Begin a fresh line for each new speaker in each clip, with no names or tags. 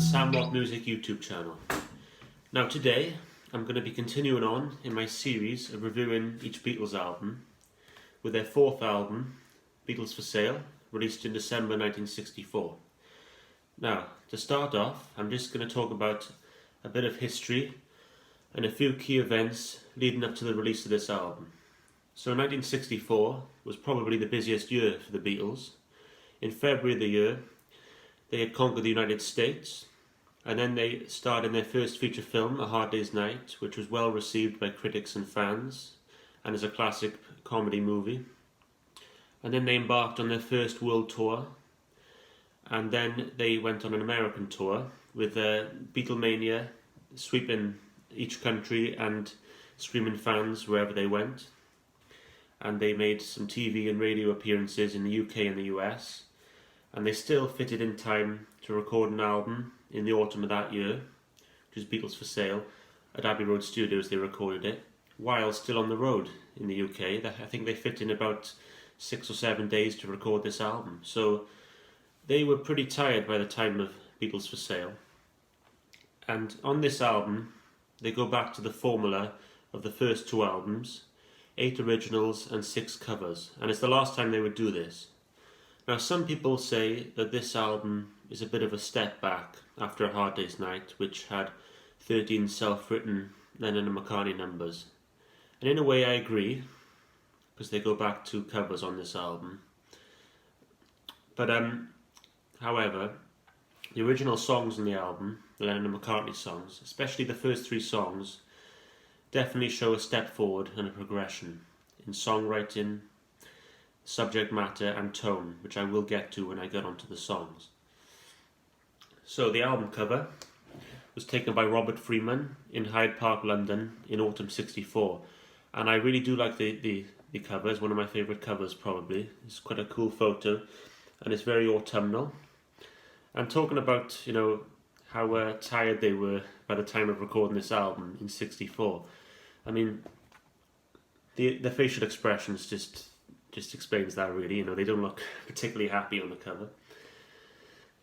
Sam Rock Music YouTube channel. Now today I'm going to be continuing on in my series of reviewing each Beatles album with their fourth album, Beatles for Sale, released in December 1964. Now to start off, I'm just going to talk about a bit of history and a few key events leading up to the release of this album. So 1964 was probably the busiest year for the Beatles. In February of the year, they had conquered the United States, and then they starred in their first feature film, A Hard Day's Night, which was well received by critics and fans, and is a classic comedy movie. And then they embarked on their first world tour, and then they went on an American tour with Beatlemania sweeping each country and screaming fans wherever they went. And they made some TV and radio appearances in the UK and the US. And they still fitted in time to record an album in the autumn of that year, which is Beatles for Sale, at Abbey Road Studios. They recorded it while still on the road in the UK. I think they fit in about 6 or 7 days to record this album. So they were pretty tired by the time of Beatles for Sale. And on this album, they go back to the formula of the first two albums, 8 originals and 6 covers. And it's the last time they would do this. Now, some people say that this album is a bit of a step back after A Hard Day's Night, which had 13 self-written Lennon and McCartney numbers. And in a way I agree, because they go back to covers on this album. But however, the original songs on the album, the Lennon and McCartney songs, especially the first 3 songs, definitely show a step forward and a progression in songwriting, subject matter and tone, which I will get to when I get onto the songs. So the album cover was taken by Robert Freeman in Hyde Park, London in autumn '64, and I really do like the cover. It's one of my favourite covers probably. It's quite a cool photo and it's very autumnal. And talking about, you know, how tired they were by the time of recording this album in '64, I mean, the facial expressions just explains that really. You know, they don't look particularly happy on the cover.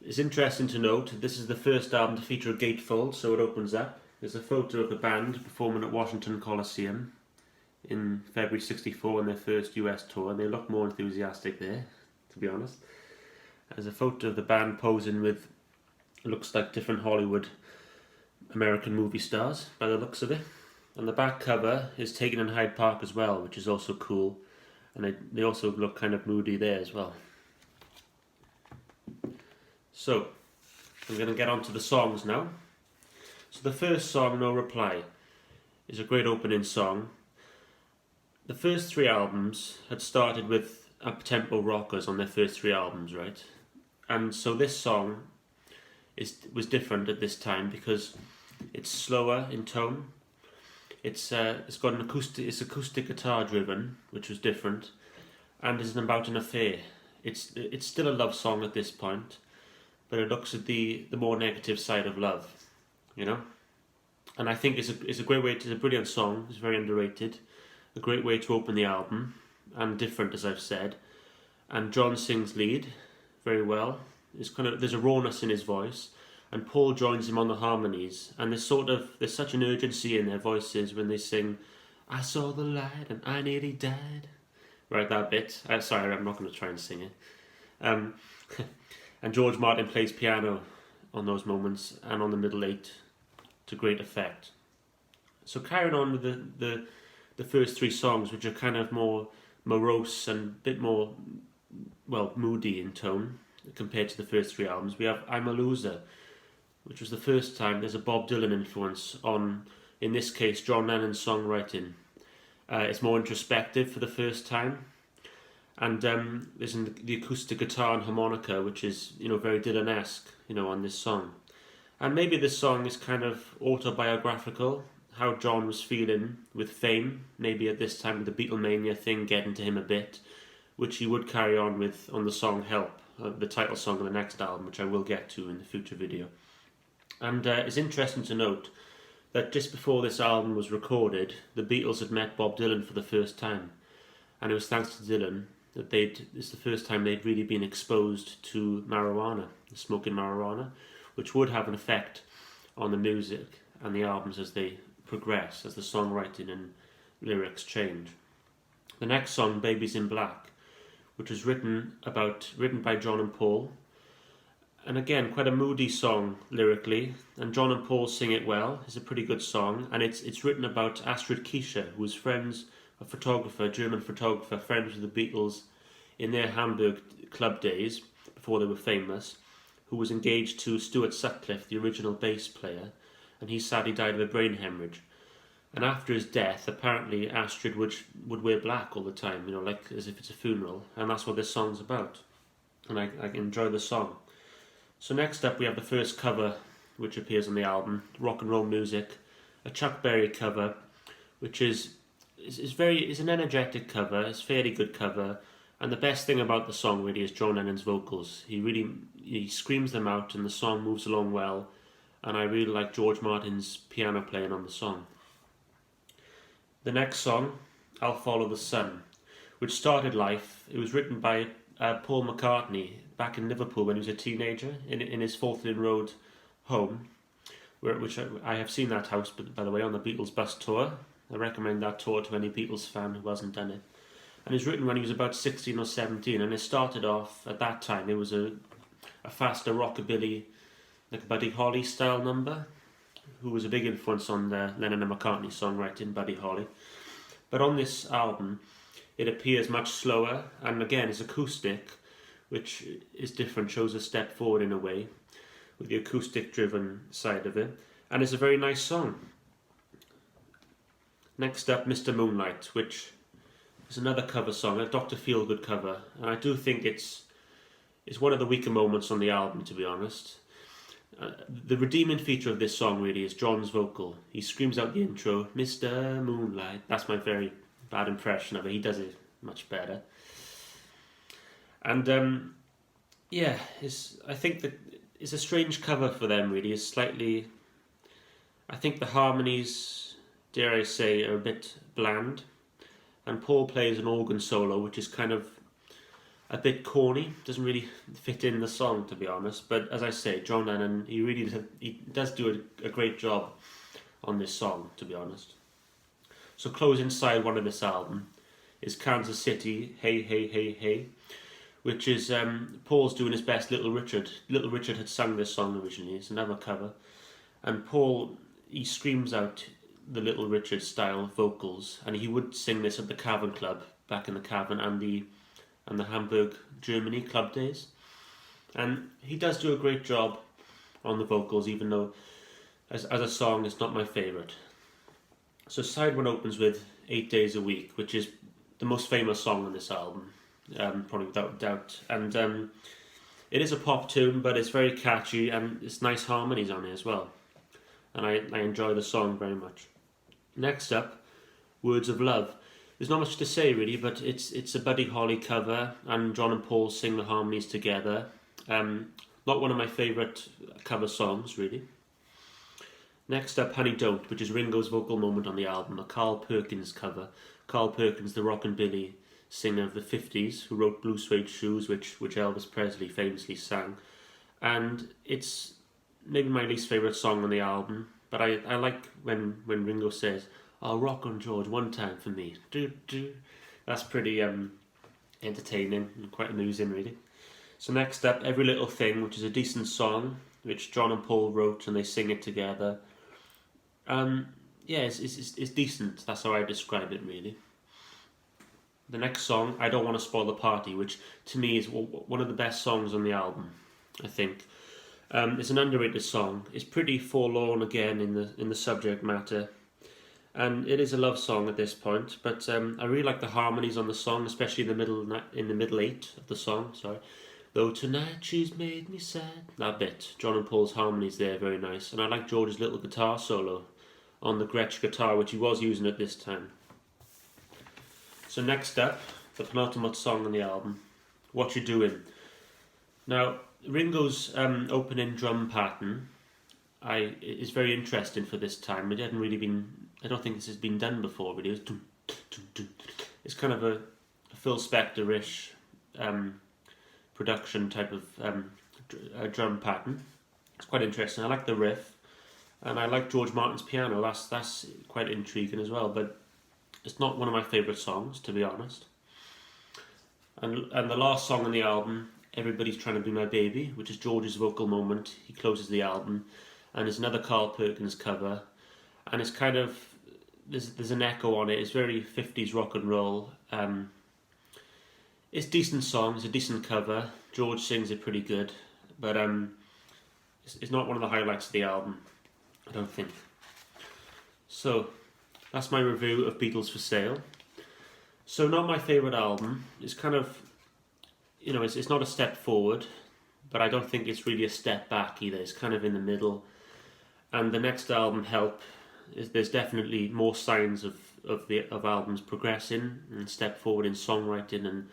It's interesting to note this is the first album to feature a gatefold, so it opens up. There's a photo of the band performing at Washington Coliseum in February '64 on their first US tour, and they look more enthusiastic there, to be honest. There's a photo of the band posing with, looks like different Hollywood American movie stars by the looks of it. And the back cover is taken in Hyde Park as well, which is also cool. And they also look kind of moody there as well. So, I'm going to get on to the songs now. So the first song, No Reply, is a great opening song. The first 3 albums had started with up-tempo rockers on their first 3 albums, right? And so this song was different at this time because it's slower in tone. It's got an acoustic guitar driven, which was different, and is about an affair. It's still a love song at this point, but it looks at the more negative side of love, you know. And I think it's a great way. It's a brilliant song. It's very underrated. A great way to open the album, and different, as I've said. And John sings lead very well. There's a rawness in his voice. And Paul joins him on the harmonies, and there's such an urgency in their voices when they sing, "I saw the light and I nearly died." Right, that bit. Sorry, I'm not going to try and sing it. And George Martin plays piano on those moments and on the middle 8 to great effect. So carrying on with the first 3 songs, which are kind of more morose and a bit more, well, moody in tone compared to the first 3 albums, we have I'm a Loser, which was the first time there's a Bob Dylan influence on, in this case, John Lennon's songwriting. It's more introspective for the first time. And there's the acoustic guitar and harmonica, which is, you know, very Dylan-esque, you know, on this song. And maybe this song is kind of autobiographical, how John was feeling with fame, maybe at this time with the Beatlemania thing getting to him a bit, which he would carry on with on the song Help, the title song of the next album, which I will get to in the future video. And it's interesting to note that just before this album was recorded, the Beatles had met Bob Dylan for the first time. And it was thanks to Dylan that it's the first time they'd really been exposed to marijuana, smoking marijuana, which would have an effect on the music and the albums as they progress, as the songwriting and lyrics change. The next song, Babies in Black, which was written by John and Paul, and again quite a moody song lyrically, and John and Paul sing it well. It's a pretty good song, and it's written about Astrid Keisha, who was German photographer, friends with the Beatles in their Hamburg club days before they were famous, who was engaged to Stuart Sutcliffe, the original bass player, and he sadly died of a brain hemorrhage. And after his death, apparently Astrid would wear black all the time, like as if it's a funeral, and that's what this song's about. And I enjoy the song. So next up we have the first cover which appears on the album, Rock and Roll Music, a Chuck Berry cover, which is an energetic cover, it's a fairly good cover, and the best thing about the song really is John Lennon's vocals. He screams them out and the song moves along well, and I really like George Martin's piano playing on the song. The next song, I'll Follow the Sun, which started life. It was written by Paul McCartney back in Liverpool when he was a teenager in his Forthlin Road home, which I have seen that house, by the way, on the Beatles bus tour. I recommend that tour to any Beatles fan who hasn't done it. And it was written when he was about 16 or 17, and it started off, at that time, it was a faster rockabilly, like a Buddy Holly style number, who was a big influence on the Lennon and McCartney songwriting, Buddy Holly. But on this album, it appears much slower, and again, it's acoustic, which is different, shows a step forward in a way, with the acoustic-driven side of it. And it's a very nice song. Next up, Mr. Moonlight, which is another cover song, a Dr. Feelgood cover, and I do think it's one of the weaker moments on the album, to be honest. The redeeming feature of this song really is John's vocal. He screams out the intro, Mr. Moonlight. That's my very bad impression of it. He does it much better. And I think that it's a strange cover for them really. It's slightly, I think the harmonies, dare I say, are a bit bland. And Paul plays an organ solo, which is kind of a bit corny, doesn't really fit in the song, to be honest. But as I say, John Lennon, he does do a great job on this song, to be honest. So closing side one of this album is Kansas City, Hey Hey Hey Hey, which is Paul's doing his best Little Richard. Little Richard had sung this song originally, it's another cover. And Paul, he screams out the Little Richard style vocals, and he would sing this at the Cavern Club, back in the Cavern and the Hamburg, Germany club days. And he does do a great job on the vocals, even though as a song it's not my favourite. So side one opens with 8 Days a Week, which is the most famous song on this album, probably without a doubt. And it is a pop tune, but it's very catchy and it's nice harmonies on it as well. And I enjoy the song very much. Next up, Words of Love. There's not much to say really, but it's a Buddy Holly cover, and John and Paul sing the harmonies together. Not one of my favourite cover songs really. Next up, Honey Don't, which is Ringo's vocal moment on the album, a Carl Perkins cover. Carl Perkins, the rockabilly singer of the 50s, who wrote Blue Suede Shoes, which Elvis Presley famously sang. And it's maybe my least favourite song on the album, but I like when Ringo says, "I'll rock on George one time for me." That's pretty entertaining and quite amusing really. So next up, Every Little Thing, which is a decent song, which John and Paul wrote and they sing it together. It's decent, that's how I describe it really. The next song, I Don't Want to Spoil the Party, which to me is one of the best songs on the album, I think. It's an underrated song. It's pretty forlorn again in the subject matter, and it is a love song at this point. But I really like the harmonies on the song, especially in the middle eight of the song. Sorry, though tonight she's made me sad. That bit, John and Paul's harmonies there, very nice, and I like George's little guitar solo on the Gretsch guitar, which he was using at this time. So next up, the penultimate song on the album, What You Doing. Now, Ringo's opening drum pattern is very interesting for this time. It hadn't really been, I don't think this has been done before, but it's kind of a Phil Spector-ish production type of drum pattern. It's quite interesting. I like the riff, and I like George Martin's piano. That's quite intriguing as well. But it's not one of my favourite songs, to be honest. And the last song on the album, Everybody's Trying to Be My Baby, which is George's vocal moment. He closes the album, and there's another Carl Perkins cover, and it's kind of there's an echo on it. It's very 50s rock and roll. It's a decent song. It's a decent cover. George sings it pretty good, but it's not one of the highlights of the album, I don't think. So that's my review of Beatles for Sale. So not my favourite album. It's kind of, it's not a step forward, but I don't think it's really a step back either. It's kind of in the middle. And the next album, Help, there's definitely more signs of albums progressing and step forward in songwriting and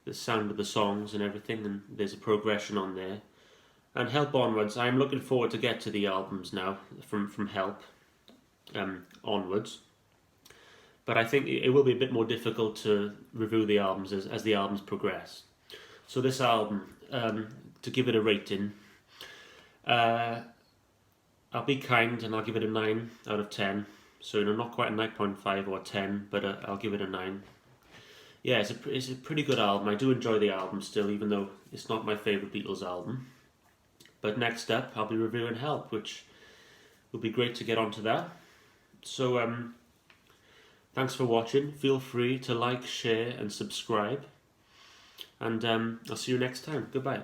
the sound of the songs and everything, and there's a progression on there. And Help onwards, I'm looking forward to get to the albums now from Help onwards. But I think it will be a bit more difficult to review the albums as the albums progress. So this album, to give it a rating, I'll be kind and I'll give it a 9 out of 10. So not quite a 9.5 or a 10, but I'll give it a 9. Yeah, it's a pretty good album. I do enjoy the album still, even though it's not my favourite Beatles album. But next up, I'll be reviewing Help, which will be great to get onto that. So, thanks for watching. Feel free to like, share and subscribe. And I'll see you next time. Goodbye.